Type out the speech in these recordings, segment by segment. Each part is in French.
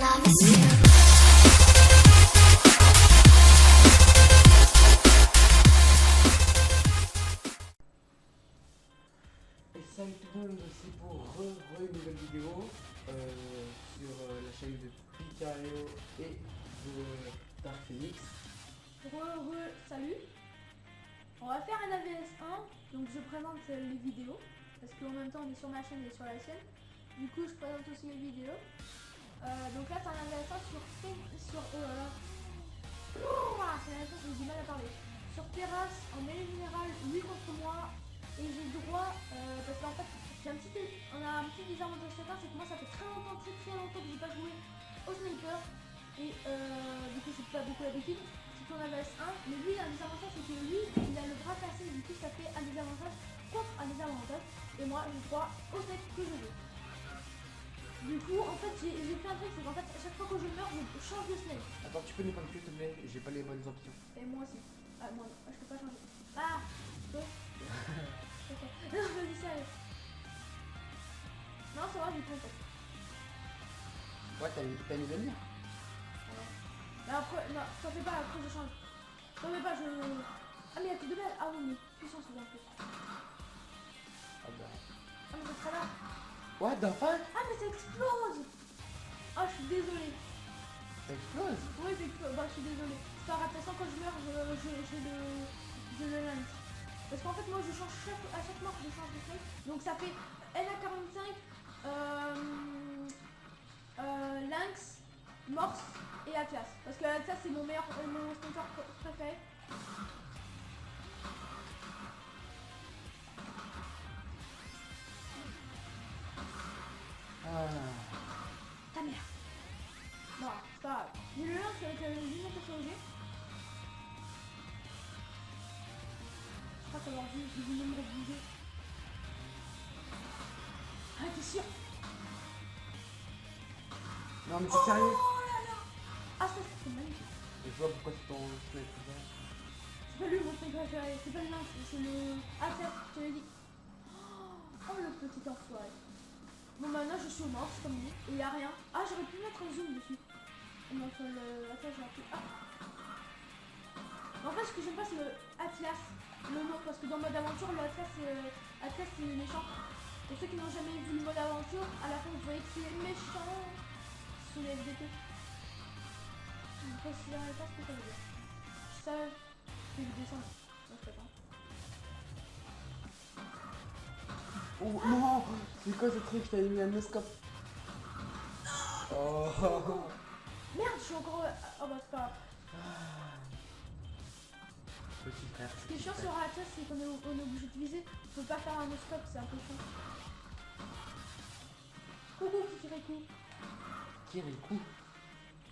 love is you. Et salut tout le monde, c'est pour une nouvelle vidéo sur la chaîne de Picario et de Dark Phoenix. Salut. On va faire un AVS 1, donc je présente les vidéos, parce qu'en même temps on est sur ma chaîne et sur la sienne. Du coup je présente aussi les vidéos. Donc là c'est un AVS 1 c'est l'AVS 1, j'ai du mal à parler. Sur terrasse, en mêlée générale, lui contre moi. Et j'ai le droit, parce qu'en fait, on a un petit désavantage chacun, c'est que moi ça fait très longtemps que j'ai pas joué au sniper. Et du coup c'est pas beaucoup l'habitude, c'est qu'on avait S1, mais lui il a un désavantage, c'est que lui il a le bras cassé, du coup ça fait un désavantage contre un désavantage. Et moi j'ai le droit au sniper que je veux. Du coup en fait j'ai fait un truc, c'est qu'en fait à chaque fois que je meurs, je change de sniper. Attends, tu peux ne pas me tuer s'il te plaît, j'ai pas les bonnes options. Et moi aussi. Ah non, je peux pas changer. Ah je peux. Non, vas-y, sérieux. Non, ça va, j'ai plus en fait. Ouais, t'as une demi. Mais après, non, t'en fais pas, après je change. T'en fais pas, je... Ah mais il y a plus de balles. Ah oui, mais puissance en plus. Ah bah. Ah mais ça sera là. What the fuck? Ah mais ça explose. Ah je suis désolée. Ça explose? Oui, ça explose. Bah je suis désolée. C'est pas grave, de toute façon quand je meurs, je le lance. Parce qu'en fait moi je change à chaque mort je change de snipe. Donc ça fait NA45, Lynx, Morse et Atlas. Parce que Atlas c'est mon sniper préféré. Ta mère. Non, c'est pas grave. J'ai le Lynx avec le lunettes technologique. Je crois qu'avoir vu, il veut me réviser. Ah t'es sûr? Non mais c'est sérieux? Oh là là. Ah ça c'est magnifique. Et je vois pourquoi c'est ton sniper préféré. C'est pas lui mon sniper préféré, c'est pas le Lynx, c'est le Atlas, je te l'ai dit. Oh le petit enfoiré. Bon maintenant je suis au morse comme lui, et il y a rien. Ah j'aurais pu mettre un zoom dessus. Non, sur le Atlas j'aurais pu... Ah. En fait ce que j'aime pas c'est le Atlas, le nom, parce que dans mode aventure le Atlas c'est méchant. Pour ceux qui n'ont jamais vu le mode aventure, à la fin vous voyez que c'est méchant sous les FDP. Je ne considérais pas ce que ça veut dire. Ça, je vais descendre. Non, je peux pas. Oh non! C'est quoi ce truc? Je t'avais mis un noscope. Oh. Merde, je suis encore... Oh bah c'est pas grave. Petit frère. Ce qui est chiant sur Atlas, c'est qu'on est obligé de viser. On peut pas faire un no-scope, c'est un peu chiant. Coucou Kikirikou. Kirikou.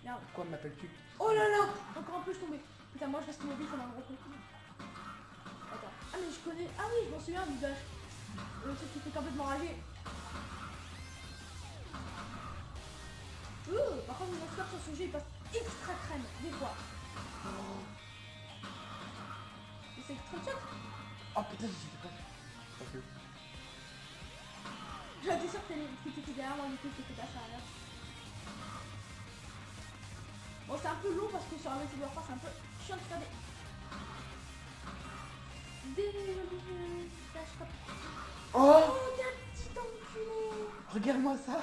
Merde. Pourquoi m'appelles-tu? Oh là là. Encore un peu je suis tombé. Putain moi je reste mobile pendant un gros coup. Attends. Ah mais je connais... Ah oui je m'en souviens du dash. Le truc qui fait complètement rager. Par contre mon score sur ce jeu il passe extra crème des fois. Et c'est extra chat. Oh putain, j'étais pas. Ok. J'étais sûr que t'étais derrière moi, du coup c'était pas ça là. Bon c'est un peu long parce que sur un multijoueur c'est un peu chiant de faire des dash comme... Oh, Oh t'es un petit enculé. regarde-moi ça.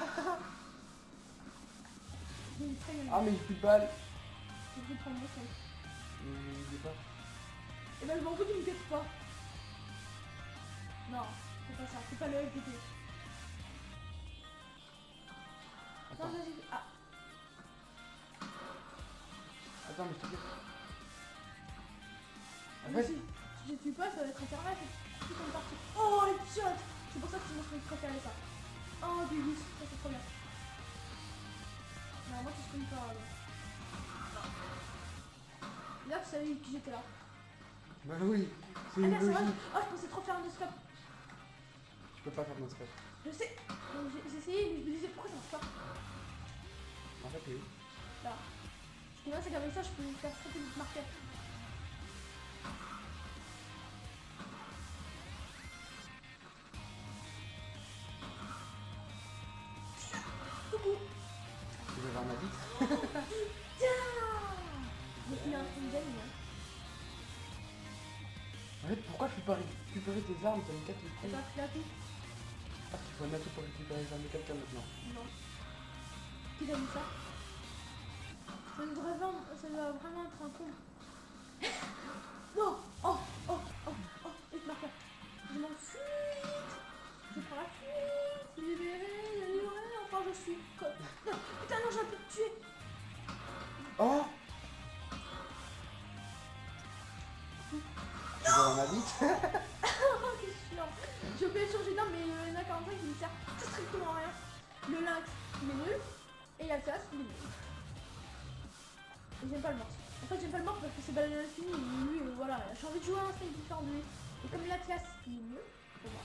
J'ai une très Ah mais j'ai plus de balles. Je vais prendre mon sens. Il est pas. Et ben je m'en fous, tu me guettes pas. Non, c'est pas ça, c'est pas le FDP. Non, Attends. vas-y. Ah, Attends, mais je te dis. En mais fait, si je tue pas, ça va être internet. C'est comme parti. Oh, les shots. C'est pour ça que c'est mon truc préféré ça. Oh, du lis, ça c'est trop bien. Non, moi tu spawns pas. Là, tu savais que j'étais là. bah oui, c'est Ah une merde, c'est vrai. logique. Oh, je pensais trop faire un no-scope. Je peux pas faire de noscope. Je sais. Donc, j'ai essayé, mais je me disais pourquoi ça marche pas. En fait, oui. Là. Ce qui est bien, c'est qu'avec ça, je peux faire très vite marquer. Coucou. Je vais voir ma bite. Mais il a un truc d'amis, hein. En fait, pourquoi je peux pas récupérer tes armes, ça me casse les C'est couilles. pas que là tout. Parce qu'il faut un atout pour récupérer les armes de quelqu'un maintenant. Non. Qui t'a dit ça? Ça doit vraiment être un con. Non. Oh, oh, oh, oh, et marqueur. Je m'en fuis. Je prends la fuite. Libéré, délivré. Enfin, je suis comme... Non, putain, non, j'ai pu te tuer. Oh! Tu vois ma bite? Oh, c'est chiant. J'ai oublié de changer d'arme, mais il y en a 45 qui ne sert strictement à rien. Le lynx, il est nul. Et l'Alsace, il est nul. Et j'aime pas le morse. En fait, j'aime pas le morse parce que c'est balle à l'infini. Lui, voilà, j'ai envie de jouer à un steak différent de lui. Et comme l'Atlas, il est mieux, pour moi.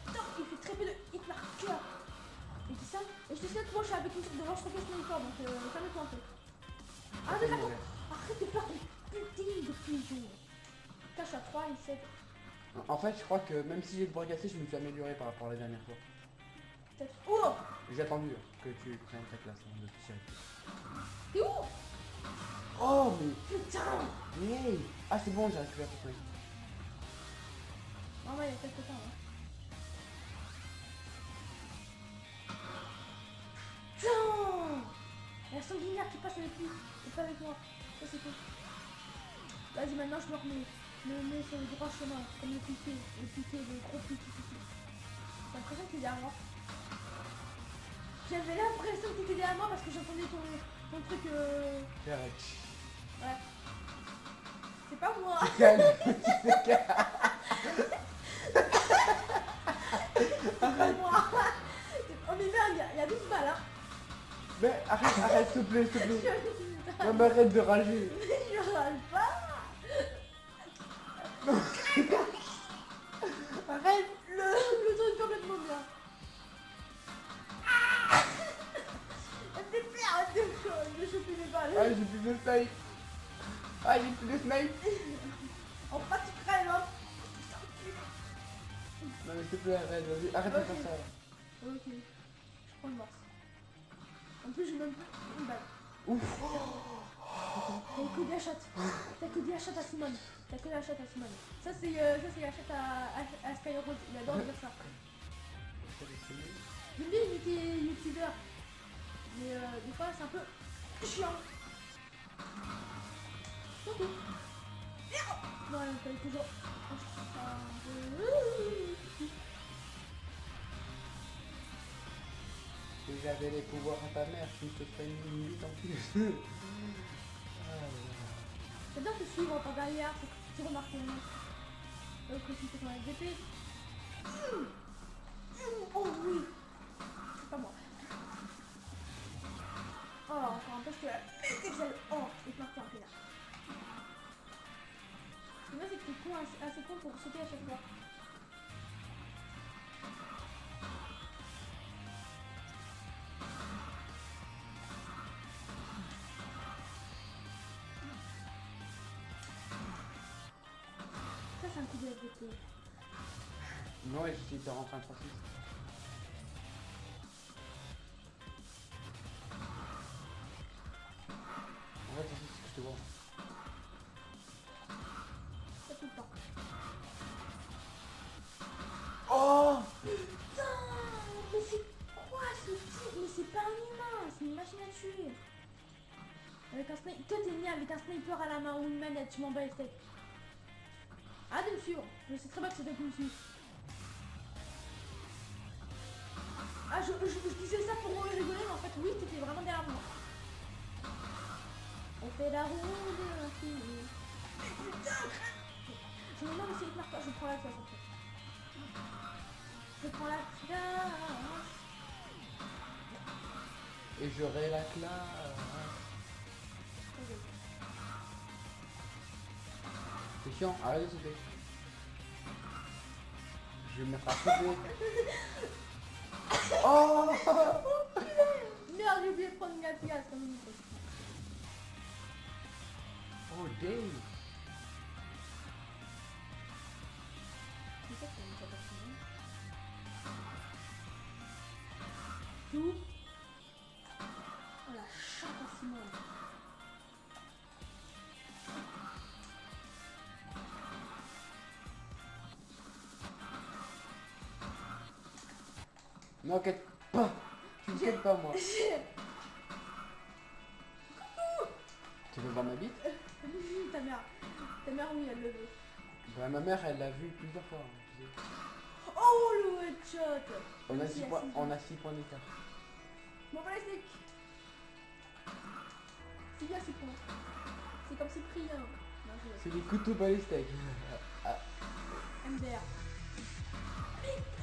Putain, il fait très peu de hit marqueur. Et c'est ça. Et je te sais que moi, je suis avec une sorte de lance-roquette sniper, donc calme-toi un peu. Ah, mais attends, arrête de faire des putains de pigeons. Putain, je suis à 3 et 7. En fait, je crois que même si j'ai le bras cassé, je me suis amélioré par rapport à la dernière fois. Peut-être. Oh! J'ai attendu que tu prennes ta classe avant de tirer. T'es où? Oh, mais... Putain! Mais... Ah, c'est bon, j'ai récupéré ton truc. Non, ouais, il y a quelques temps, hein. Putain! La sanguinaire qui passe avec lui, et pas avec moi. Ça, c'est cool. Vas-y, maintenant, je me mets sur le droit chemin, comme le gros piqué. J'ai l'impression que t'es derrière moi. J'avais l'impression que t'étais derrière moi parce que j'entendais ton truc. Arrête. Ouais. C'est pas moi. Calme, c'est calme. C'est pas moi. Oh mais merde, il y a 12 balles, hein. Mais arrête, s'il te plaît, s'il te plaît. Je Non, mais arrête de rager. râle pas. Arrête. Le truc complètement bien. C'est pire, arrête de choper les balles. Ah, j'ai plus de snipe. Ah, j'ai plus de snipe. En pas tu crèves, hein. Non, mais s'il te plaît, arrête, vas-y, arrête de Ok. faire ça. Ok, je prends le morse. En plus, j'ai même plus une balle. Ouf. T'as que des chattes. T'as que des chattes à Simone. T'as que la chatte à Simone. Ça, c'est la chatte à Skyrose. Il adore dire ça. J'aime bien imiter youtubeur. Mais des fois, c'est un peu chiant. C'est tout. Non, elle fallait toujours. Si j'avais les pouvoirs à ta mère, tu me te ferais une minute en plus. Ah, là, là. J'adore te suivre par derrière, c'est que tu remarques rien. Donc, tu fais ton FDP. Oh oui! C'est pas moi. Oh, encore un peu, je te la pète, celle. Oh, et te marquer un pénard. Ce qui est bien, c'est que t'es con, assez con pour sauter à chaque fois. Ça, c'est un coup de FDP. Non, ouais, si t'es rentré un 3-6. En fait, c'est ce que je te vois. Ça tout le temps. Oh! Putain! Mais c'est quoi ce type? Mais c'est pas un humain, c'est une machine à tuer. Avec un sniper. Toi, t'es né avec un sniper à la main ou une manette, tu m'en bats les steaks. Arrête de me suivre. Je sais très bien que c'est toi qui me suis. Ah, je disais ça pour rigoler, mais en fait, oui, t'étais vraiment derrière moi. On fait la roue de l'infini. Putain, je me demande si c'est marqueur, je prends la classe en fait. Je prends la classe. Et j'aurai la classe. C'est chiant, arrête de sauter. Je vais me mettre à sauter. Oh! Merde, j'ai oublié de prendre une glace comme une chose. Oh damn! C'est ça que t'as pas fini. Tout. Oh la Simone. Non, quitte pas. Tu me quittes pas, moi. Tu veux voir ma bite? Ta mère. Ta mère, oui, elle le veut. Bah, ma mère, elle l'a vu plusieurs fois. Hein, tu sais. Oh, le headshot. On a Merci, 6 à points, six on ans. a 6 points d'écart. Bon, voilà, c'est bien, c'est con. C'est comme Cyprien. Non, C'est des couteaux balistiques. MDR.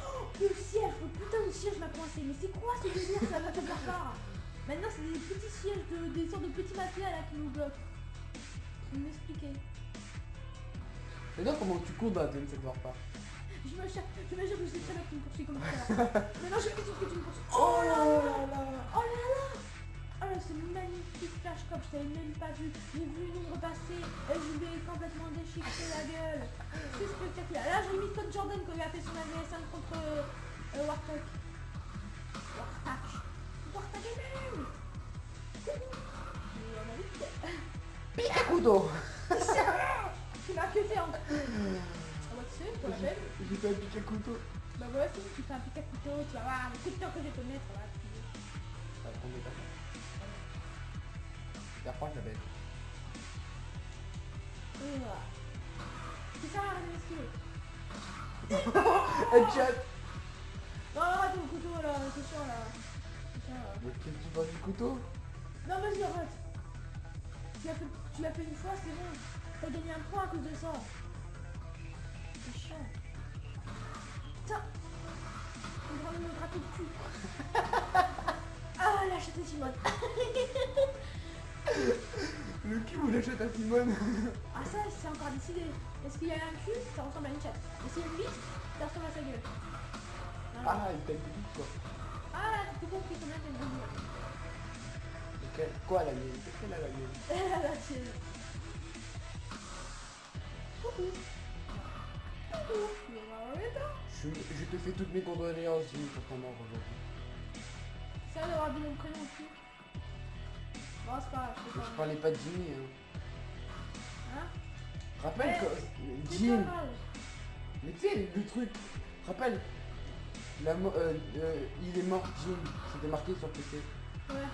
Oh, le siège, le putain de siège m'a coincé. Mais c'est quoi ce délire, ça va te faire part. Maintenant, c'est des petits sièges, des sortes de petits matelas là qui nous bloquent. Tu peux m'expliquer. C'est dire comment tu cours dans Dune, ça ne voir pas. J'imagine que c'est très bien que tu me poursuis comme ça. Maintenant, je vais que tu me poursuis. Oh là là là. Oh là là. Oh là, c'est magnifique flash cop, je t'avais même pas vu. J'ai vu une ombre passer et je lui ai complètement déchiqueté la gueule. C'est spectaculaire. Là, j'ai mis Scott Jordan quand il a fait son AVS1 contre Warthog. Warthog est nul. Mais on a vite. Pique à couteau. Tu m'as cuté en. Ah bah tu sais, pour la peine. J'ai fait un pique à couteau. Bah voilà, si tu fais un pic à couteau, tu vas voir le coup de temps que je vais te mettre là. Ça va tomber d'accord. La fois, je la bête. C'est ça, arrête de m'esquiver. Headshot. Non, arrête ton couteau là, c'est chiant là. C'est chiant là. Mais qu'est-ce que tu vois du couteau? Non, vas-y, arrête. Tu l'as fait une fois, c'est bon. T'as gagné un point à cause de ça. C'est chiant. Putain. On va me gratter le cul. Ah, la chatte de Simone. Le cul ou l'achète à Simone? Ah, ça, c'est encore décidé. Est-ce qu'il y a un cul? Ça ressemble à une chatte. Et c'est une bite? Ça ressemble à sa gueule. Voilà. Ah, il t'a dit quoi? Ah, t'as tout compris, combien t'as une Quoi la mienne? Qu'est-ce qu'elle a la mienne? la tienne. Coucou. Coucou. Tu vas voir le temps. Je te fais toutes mes condoléances, Jimmy, pour ton mort aujourd'hui. Ça d'avoir dit mon prénom aussi. Bon, c'est pas grave, c'est Je pas grave. parlais pas de Jimmy, hein. Hein? Rappelle Ouais, que c'est Jim, pas grave. mais tu sais, le truc, rappelle, il est mort, Jim, c'était marqué sur PC. Ouais.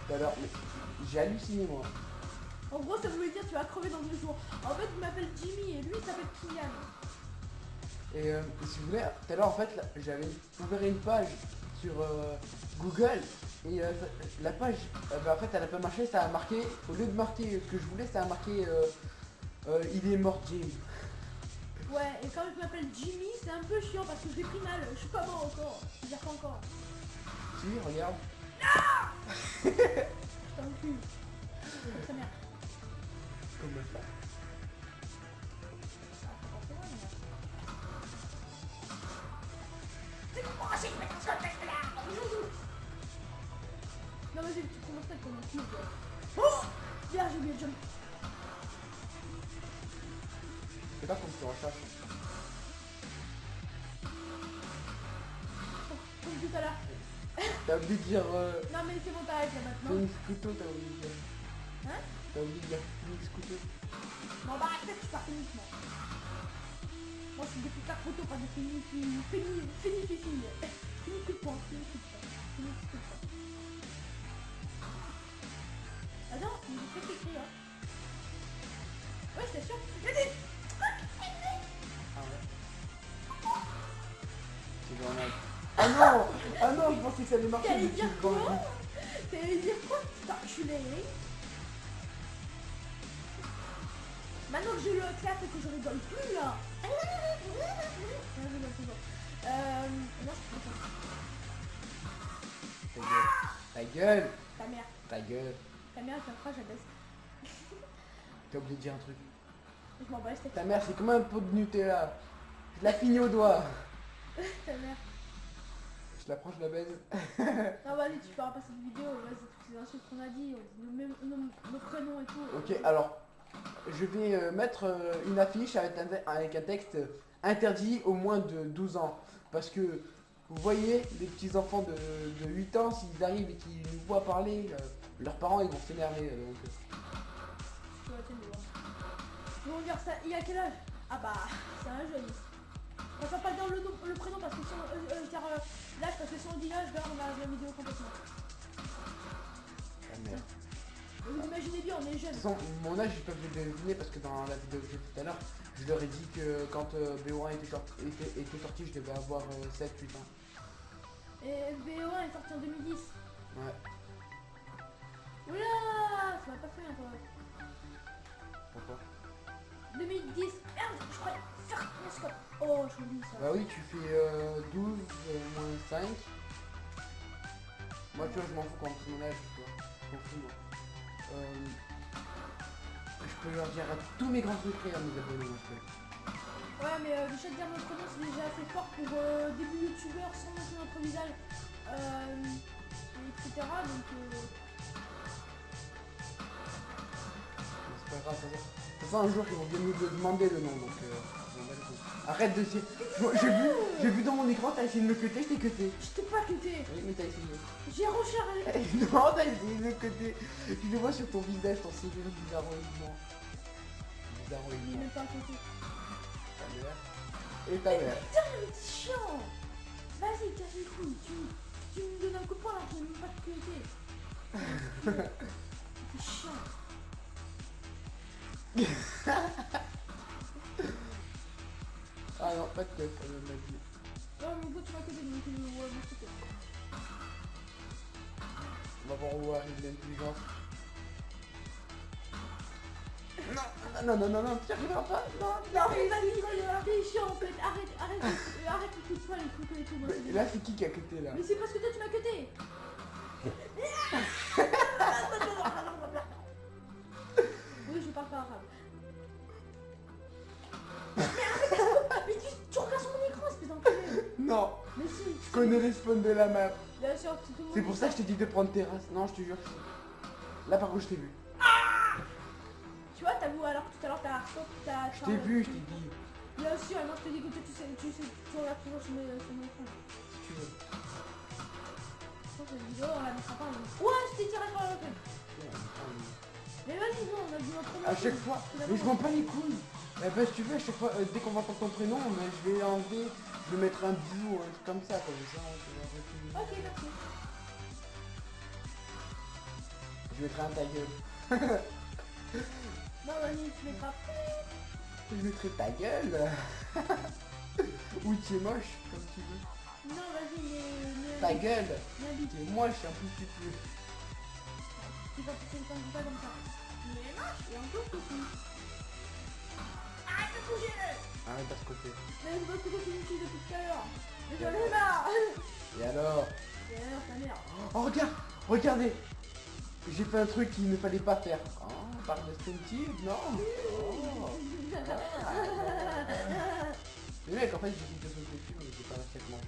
Tout à l'heure, mais j'ai halluciné, moi. En gros, ça voulait dire tu vas crever dans 2 jours. En fait, il m'appelle Jimmy et lui, il s'appelle Kylian. Et si vous voulez, tout à l'heure, en fait, là, j'avais ouvert une page sur Google, et la page, en fait, elle a pas marché, ça a marqué, au lieu de marquer ce que je voulais, ça a marqué, il est mort, Jim. Ouais, et quand il m'appelle Jimmy, c'est un peu chiant parce que je l'ai pris mal. Je suis pas mort encore. Je veux dire pas encore. Si, regarde. Je t'encule. Comme sa mère. Comme ça. Non, vas-y, tu commences à comme un cul. Oh! Bien, j'ai oublié de jump. C'est pas comme sur un chat. Comme tout à l'heure. T'as oublié de dire Non, mais c'est bon, t'arrêtes là maintenant. Phoenix couteau, t'as oublié de dire. Hein? T'as oublié de dire Phoenix couteau. Bon, bah, arrête, tu pars uniquement. Moi, c'est des putains photos, pas des fini coup de poing, fini coup de poing. Fini coup de poing. Ah non, il est très écrit, hein. Ouais, je t'assure. Vas-y! Ah ouais. C'est Grenade. Ah non! Ah non, je pensais que ça allait marcher. T'allais mais dire tu quoi? Grenade. T'allais dire quoi, petit enculé? Maintenant que j'ai le clap et que je rigole plus, là. Ouais, je rigole toujours. Non, je peux pas. Ta gueule! Ta mère. Ta gueule! Ta mère, elle fera, j'abaisse. T'as oublié de dire un truc. Je m'en bats, c'était Ta mère, c'est comme un pot de Nutella. Je la finis au doigt. ta mère. Je la prends, je la baise. Non, vas-y, tu feras pas cette vidéo. Vas-y, toutes les insultes qu'on a dit, on dit nos prénoms et tout. Ok, alors, je vais mettre une affiche avec un texte interdit au moins de 12 ans. Parce que, vous voyez, les petits enfants de 8 ans, s'ils arrivent et qu'ils nous voient parler, leurs parents ils vont s'énerver donc. Tu vois, tiens, mais bon. Ils vont dire ça. Il a quel âge? Ah bah, c'est un jeune. On va pas dire le prénom parce que si on. Car l'âge, parce que si on dit l'âge, là on va la vidéo complètement. Ah, merde. Vous imaginez bien, on est De jeunes. toute façon, mon âge ils peuvent le deviner parce que dans la vidéo que j'ai fait tout à l'heure, je leur ai dit que quand BO1 était sorti, je devais avoir 7-8 ans. Et BO1 est sorti en 2010. Ouais. Oula, ça va pas faire toi. Pourquoi? 2010. Merde, je crois. Fuck, oh, je oublie ça. Bah oui, tu fais 12 moins 5. Moi tu vois, je m'en fous quand mon âge, tu vois. Je m'en fous moi. Je peux leur dire à tous mes grands secrets à mes abonnés, moi je peux. Ouais, mais déjà de dire notre nom, c'est déjà assez fort pour début youtubeur sans montrer notre visage, etc. Donc, C'est pas grave, de toute façon un jour ils vont bien nous demander le nom donc je m'en bats les couilles. Arrête de dire. J'ai vu dans mon écran, t'as essayé de me cuter, je t'ai cuté. je t'ai pas cuté. Oui mais t'as essayé. J'ai rechargé. Non, t'as essayé de me cuter. Tu le vois sur ton visage, ton sourire bizarroïdement. Il est Bizarroïdement. même pas cuté. Ta mère. Et ta mère. Putain, mais t'es chiant. Vas-y, casse les couilles. Tu me donnes un coup de poing alors que je n'ai même pas de cuté. T'es chiant. Ah non, pas de tête, elle m'a dit. Non, mais toi, tu m'as cuté, donc ouais, moi, c'est tout. On va voir où arrive l'intelligence. Non, tu arriveras pas. Non, Non, mais vas-y, t'es chiant en fait. Arrête le coup de poing, les coups et tout. Moi, c'est Mais là, c'est qui a cuté là? mais c'est parce que toi tu m'as cuté. Oui, je parle pas arabe. Mais tu regardes sur mon écran, espèce d'enculé. Non, Mais si. je connais les spawns de la map. Bien sûr, tout le monde C'est pour dit ça que je t'ai dit de prendre terrasse. Non, je te jure. Là, par contre, je t'ai vu. Tu vois, t'as vu alors que tout à l'heure t'as. Je t'ai vu, je t'ai dit. Bien sûr, moi je te dis que toi, tu regardes toujours sur mon écran. Si tu veux. Je pense que cette vidéo, on la mettra pas en ligne. Ouais, je t'ai tiré sur la tête. Mais vas-y, non, on a dit notre nom. À chaque fois, mais je m'en bats les couilles. Bah, si tu veux, à chaque fois, dès qu'on va prendre ton prénom, je vais enlever, je vais mettre un bijou ou un truc comme ça, comme ça, on va reculer. Ok, merci. Je mettrai un ta gueule. Non, vas-y, tu mettras. Je mettrai ta gueule. Ou tu es moche, comme tu veux. Non, vas-y, mais. Ta gueule. N'habite. Tu es moche, en plus tu peux. C'est pas comme ça. Mais moche, et encore petit. Arrête de bouger. Arrête de ce côté. Mais c'est parce que toi tu me tues depuis tout à l'heure. Mais j'en ai marre. Et alors? Et alors, ta mère. Oh, regardez. J'ai fait un truc qu'il ne fallait pas faire. Oh, par distinctive, non? Oh. Les mecs, en fait, j'ai dit que ce film, mais j'ai pas réussi à te manger.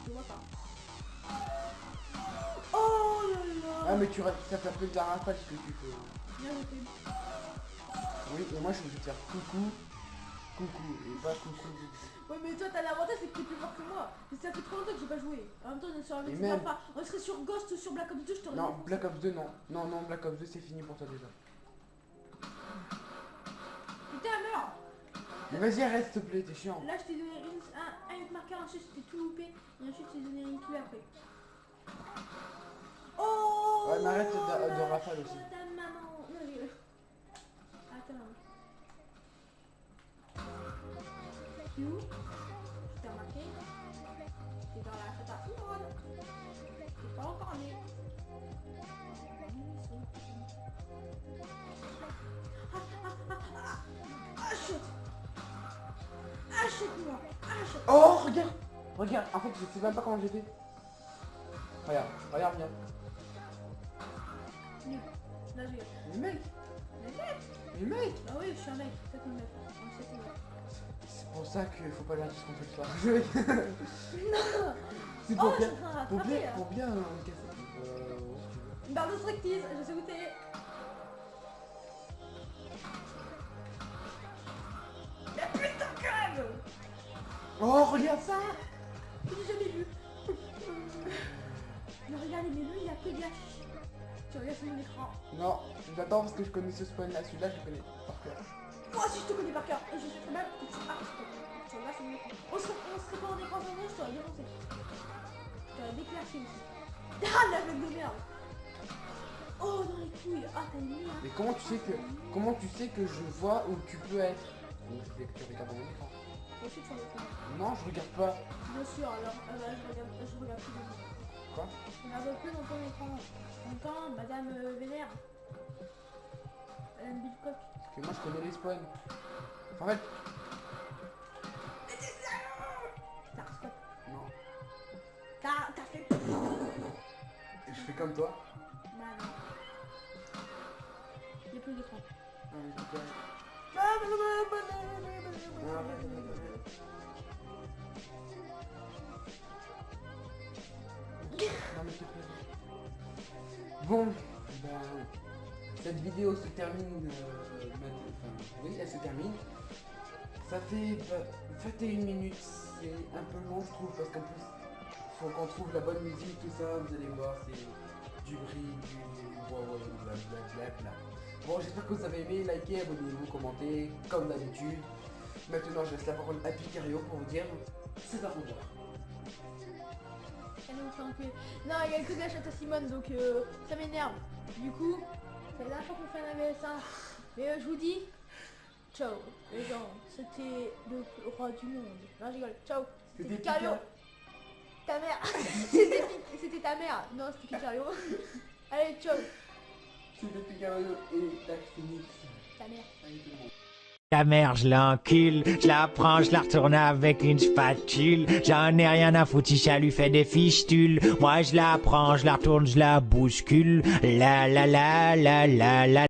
Je vois pas. Oh là là. Ah, mais ça s'appelle de la rafale ce que tu fais. Bien noté. Oui, et moi je vais te faire coucou, et pas coucou. Ouais, mais toi t'as l'avantage, c'est que t'es plus fort que moi. Mais ça fait trop longtemps que j'ai pas joué. En même temps, on est sur un Et mec, même- pas. On serait sur Ghost ou sur Black Ops 2, je t'aurais Non, dit. Black Ops 2, non. Non, Black Ops 2, c'est fini pour toi déjà. Putain, meurs. Mais vas-y, arrête, s'il te plaît, t'es chiant. Là, je t'ai donné un marqueur, ensuite je t'ai tout loupé. Et ensuite, je t'ai donné une clé après. Oh. Ouais, mais arrête de la rafale aussi. chouette à maman. Non, mais. Attends. Tu es où? Je t'ai remarqué. T'es dans la chute à Iron. T'es pas encore né. Achète. Achète-moi. Achète. Oh, regarde, en fait, je sais même pas comment j'ai fait. Regarde, viens. Nul. Là, j'ai. Les mecs, Mais mec. les mecs. Bah oui, je suis un mec. 7 ou 9. 7 ou 9. C'est pour ça qu'il faut pas leur dire ce qu'on fait ce soir. Non. C'est Oh, pour je bien, suis en train de rattraper, là. pour bien casser. Ouais, si tu veux. Une barre de strictise, je sais où t'es. Mais putain, crève. Oh, regarde ça. Je l'ai jamais vu. Mais regardez, mais lui, il a que de la fiche. Tu regardes sur mon écran. Non, j'attends parce que je connais ce spawn là, celui-là je le connais par cœur. Moi aussi, je te connais par cœur. Et je sais très bien que tu architecte. Tu regardes sur mon écran. On serait pas en écran sur je t'aurais défoncé. Je t'aurais déclassé aussi. Ah, la mec de merde. Oh, dans les couilles. Ah, t'as une merde. Mais comment tu sais que je vois où tu peux être? Donc c'est que tu regardes mon écran. Moi aussi, tu regardes. Non, je regarde pas. Bien sûr, alors, je regarde plus de Quoi? Je regarde plus dans ton écran. J'entends Madame Vénère. Madame Bilcock. Parce que moi je connais les spawns. En fait, T'as stop. non. T'as fait. Et je fais comme toi. Bah non. Il y a plus d'écran. Non, mais c'est pas- Non, mais s'il te plaît. Bon, ben, cette vidéo se termine maintenant. Enfin, oui, elle se termine. Ça fait 21 minutes. C'est un peu long, je trouve, parce qu'en plus, faut qu'on trouve la bonne musique, tout ça. Vous allez voir, c'est du bruit, blablabla. Bon, j'espère que vous avez aimé. Likez, abonnez-vous, commentez, comme d'habitude. Maintenant, je laisse la parole à Picario pour vous dire c'est à revoir. Elle nous fait enculer. Non, il y a que de la chatte à Simone, donc ça m'énerve. Du coup, c'est la dernière fois qu'on fait un AVS1. Mais je vous dis, ciao les gens, c'était le roi du monde. Non, je rigole, ciao. C'était Picario. Ta mère. C'était ta mère. Non, c'était Picario. Allez, ciao. C'était Picario et Tac Phoenix. Ta mère. Allez, tout le monde. La mère, je l'encule, je la prends, je la retourne avec une spatule. J'en ai rien à foutre si ça lui fait des fistules. Moi je la prends, je la retourne, je la bouscule. La la la la la la.